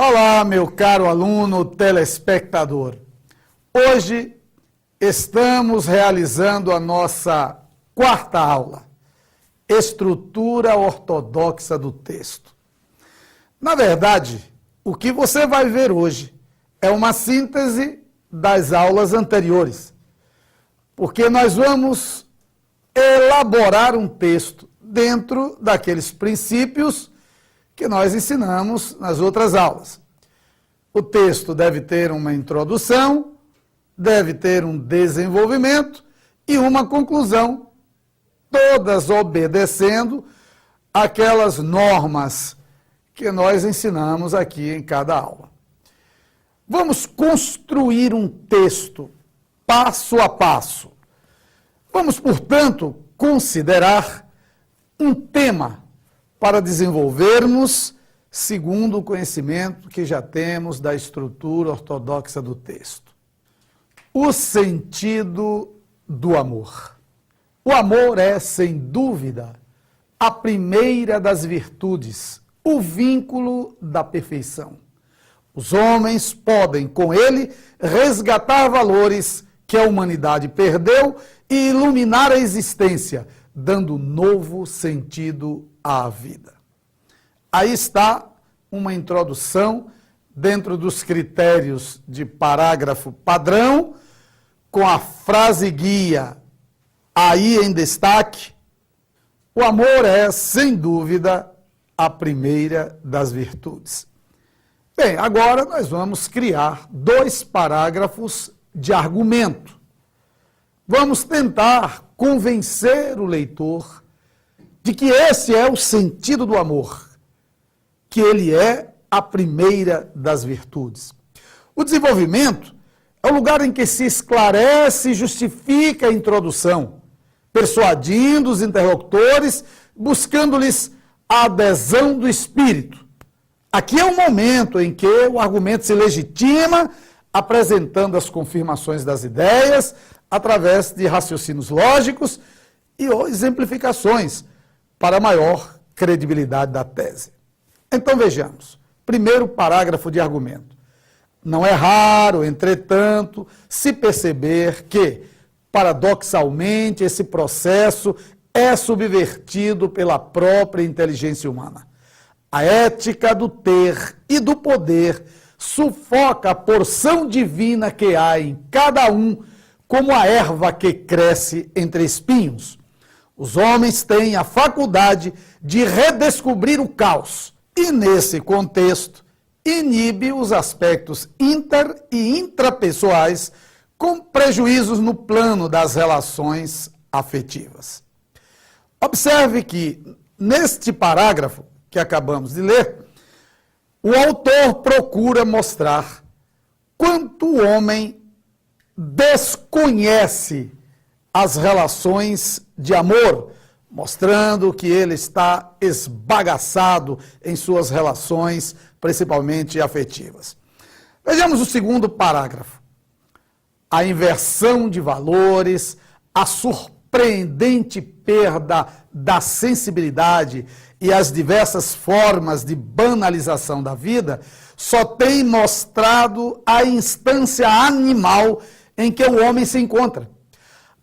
Olá, meu caro aluno telespectador. Hoje estamos realizando a nossa quarta aula, Estrutura Ortodoxa do Texto. Na verdade, o que você vai ver hoje é uma síntese das aulas anteriores, porque nós vamos elaborar um texto dentro daqueles princípios que nós ensinamos nas outras aulas. O texto deve ter uma introdução, deve ter um desenvolvimento e uma conclusão, todas obedecendo aquelas normas que nós ensinamos aqui em cada aula. Vamos construir um texto passo a passo. Vamos, portanto, considerar um tema para desenvolvermos segundo o conhecimento que já temos da estrutura ortodoxa do texto. O sentido do amor. O amor é, sem dúvida, a primeira das virtudes, o vínculo da perfeição. Os homens podem, com ele, resgatar valores que a humanidade perdeu e iluminar a existência, dando novo sentido à vida. Aí está uma introdução dentro dos critérios de parágrafo padrão, com a frase guia aí em destaque. O amor é, sem dúvida, a primeira das virtudes. Bem, agora nós vamos criar 2 parágrafos de argumento. Vamos tentar convencer o leitor de que esse é o sentido do amor, que ele é a primeira das virtudes. O desenvolvimento é o lugar em que se esclarece e justifica a introdução, persuadindo os interlocutores, buscando-lhes a adesão do espírito. Aqui é o momento em que o argumento se legitima, apresentando as confirmações das ideias, através de raciocínios lógicos e exemplificações para maior credibilidade da tese. Então vejamos, primeiro parágrafo de argumento. Não é raro, entretanto, se perceber que, paradoxalmente, esse processo é subvertido pela própria inteligência humana. A ética do ter e do poder sufoca a porção divina que há em cada um, como a erva que cresce entre espinhos. Os homens têm a faculdade de redescobrir o caos e, nesse contexto, inibe os aspectos inter- e intrapessoais com prejuízos no plano das relações afetivas. Observe que, neste parágrafo que acabamos de ler, o autor procura mostrar quanto o homem desconhece as relações de amor, mostrando que ele está esbagaçado em suas relações, principalmente afetivas. Vejamos o segundo parágrafo. A inversão de valores, a surpreendente perda da sensibilidade e as diversas formas de banalização da vida só têm mostrado a instância animal em que o homem se encontra.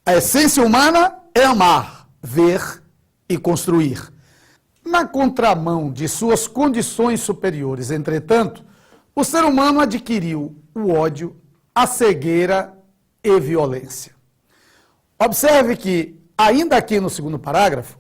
A essência humana é amar, ver e construir. Na contramão de suas condições superiores, entretanto, o ser humano adquiriu o ódio, a cegueira e violência. Observe que, ainda aqui no segundo parágrafo,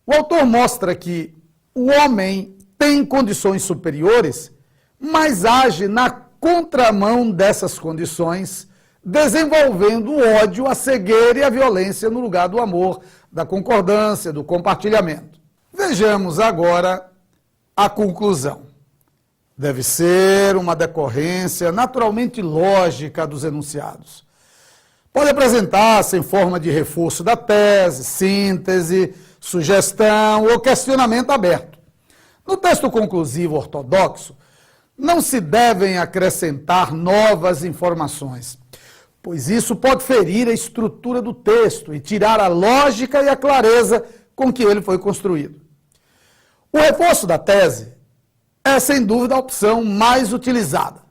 o autor mostra que o homem tem condições superiores, mas age na contramão dessas condições, desenvolvendo o ódio, a cegueira e a violência no lugar do amor, da concordância, do compartilhamento. Vejamos agora a conclusão. Deve ser uma decorrência naturalmente lógica dos enunciados. Pode apresentar-se em forma de reforço da tese, síntese, sugestão ou questionamento aberto. No texto conclusivo ortodoxo, não se devem acrescentar novas informações, pois isso pode ferir a estrutura do texto e tirar a lógica e a clareza com que ele foi construído. O reforço da tese é sem dúvida a opção mais utilizada.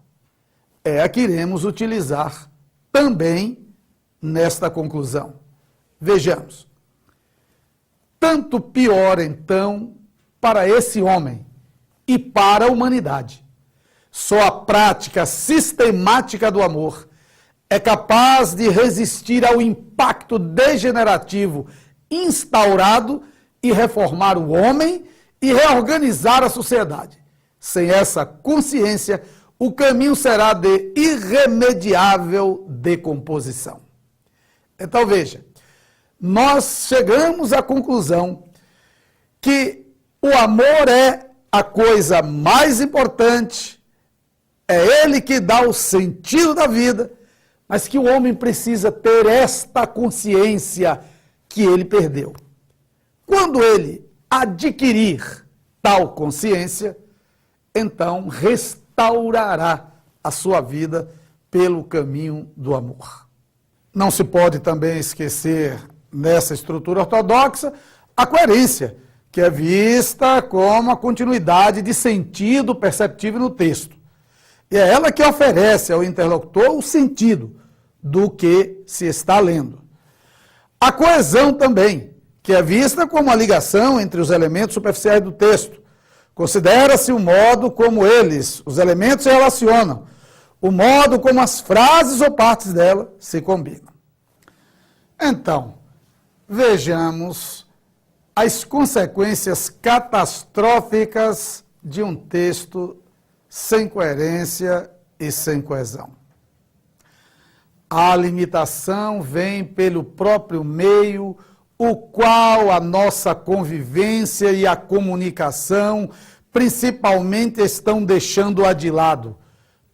É a que iremos utilizar também nesta conclusão. Vejamos. Tanto pior, então, para esse homem e para a humanidade. Só a prática sistemática do amor é capaz de resistir ao impacto degenerativo instaurado e reformar o homem e reorganizar a sociedade. Sem essa consciência, o caminho será de irremediável decomposição. Então, veja, nós chegamos à conclusão que o amor é a coisa mais importante, é ele que dá o sentido da vida, mas que o homem precisa ter esta consciência que ele perdeu. Quando ele adquirir tal consciência, então restaurará a sua vida pelo caminho do amor. Não se pode também esquecer, nessa estrutura ortodoxa, a coerência, que é vista como a continuidade de sentido perceptível no texto. E é ela que oferece ao interlocutor o sentido do que se está lendo. A coesão também, que é vista como a ligação entre os elementos superficiais do texto. Considera-se o modo como eles, os elementos, se relacionam, o modo como as frases ou partes dela se combinam. Então, vejamos as consequências catastróficas de um texto sem coerência e sem coesão. A limitação vem pelo próprio meio, o qual a nossa convivência e a comunicação principalmente estão deixando-a de lado.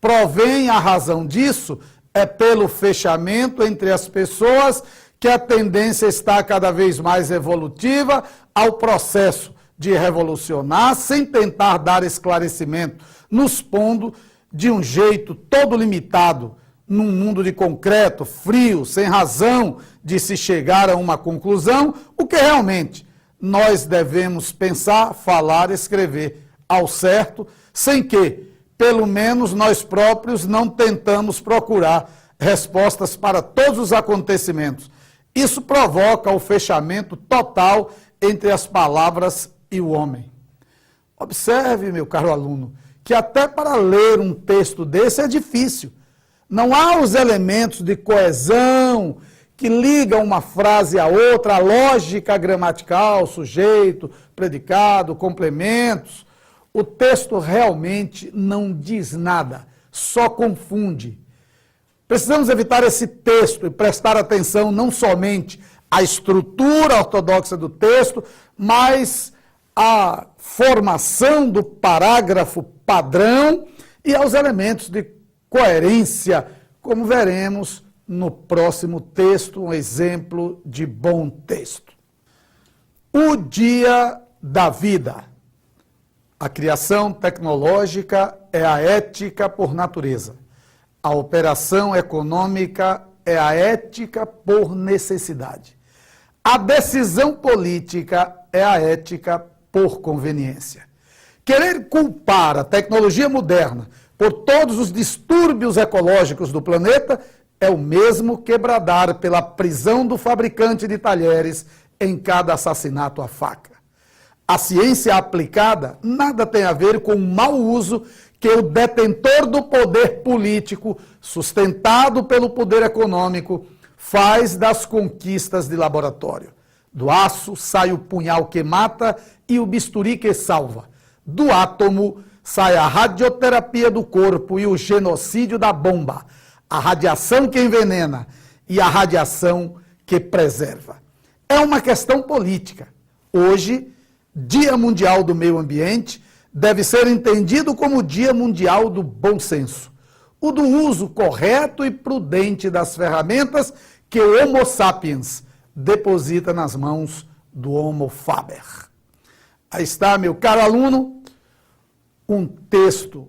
Provém a razão disso é pelo fechamento entre as pessoas que a tendência está cada vez mais evolutiva ao processo de revolucionar sem tentar dar esclarecimento, nos pondo de um jeito todo limitado, num mundo de concreto, frio, sem razão de se chegar a uma conclusão, o que realmente nós devemos pensar, falar, escrever ao certo, sem que, pelo menos nós próprios, não tentamos procurar respostas para todos os acontecimentos. Isso provoca o fechamento total entre as palavras e o homem. Observe, meu caro aluno, que até para ler um texto desse é difícil. Não há os elementos de coesão que ligam uma frase a outra, a lógica gramatical, sujeito, predicado, complementos. O texto realmente não diz nada, só confunde. Precisamos evitar esse texto e prestar atenção não somente à estrutura ortodoxa do texto, mas à formação do parágrafo padrão e aos elementos de coerência, como veremos no próximo texto, um exemplo de bom texto. O dia da vida. A criação tecnológica é a ética por natureza. A operação econômica é a ética por necessidade. A decisão política é a ética por conveniência. Querer culpar a tecnologia moderna por todos os distúrbios ecológicos do planeta é o mesmo que bradar pela prisão do fabricante de talheres em cada assassinato à faca. A ciência aplicada nada tem a ver com o mau uso que o detentor do poder político, sustentado pelo poder econômico, faz das conquistas de laboratório. Do aço sai o punhal que mata e o bisturi que salva. Do átomo sai a radioterapia do corpo e o genocídio da bomba, a radiação que envenena e a radiação que preserva. É uma questão política. Hoje, Dia Mundial do Meio Ambiente deve ser entendido como Dia Mundial do Bom Senso, o do uso correto e prudente das ferramentas que o Homo sapiens deposita nas mãos do Homo faber. Aí está, meu caro aluno, um texto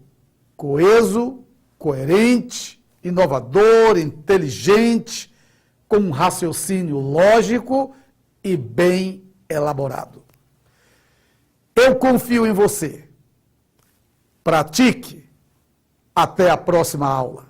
coeso, coerente, inovador, inteligente, com um raciocínio lógico e bem elaborado. Eu confio em você. pratique. Até a próxima aula.